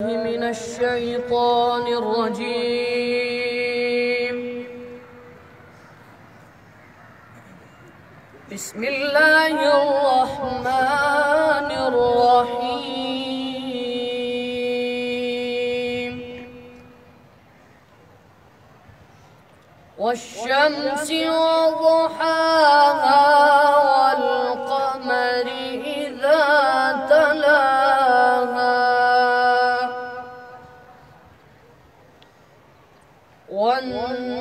من الشيطان الرجيم. بسم الله الرحمن الرحيم. والشمس وضحاها والقمر إذا تلاها والنهار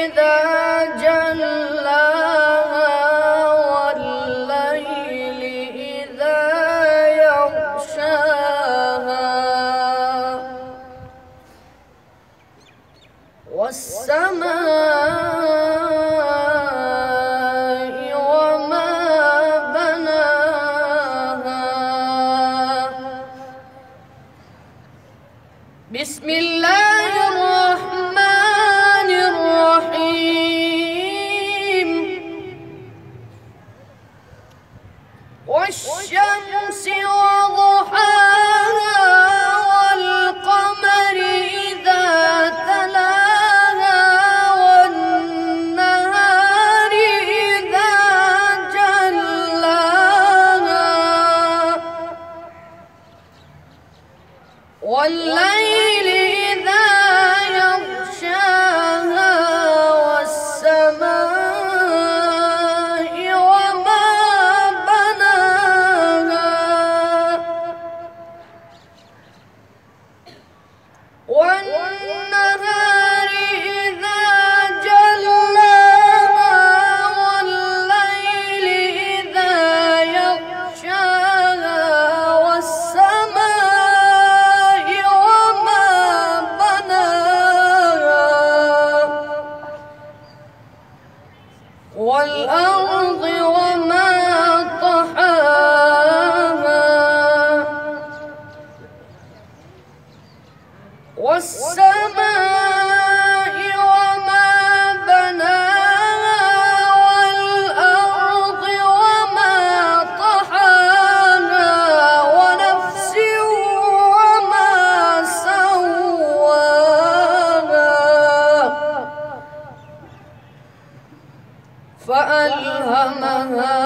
إذا جلاها والليل إذا يغشاها والسماء وما بناها. بسم الله الرحمن الرحيم. والشمس وضحاها والقمر إذا تلاها والنهار إذا جلاها والليل إذا يغشاها والسماء وما بناها والنهار إذا جلاها والليل إذا يغشاها والسماء وما بناها والأرض وما طحاها والسماء وما بناها والأرض وما طحاها ونفس وما سواها فألهمها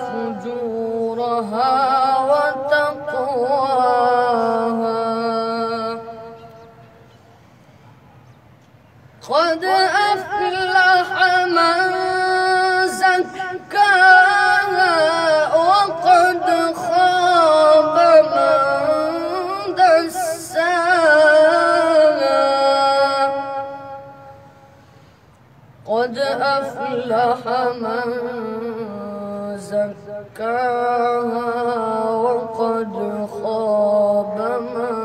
فجورها وتقواها. قد أفلح من زكاها وقد خاب من دساها. قد أفلح من زكاها وقد خاب من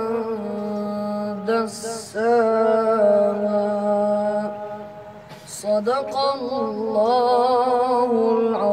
دساها. صدق الله العظيم.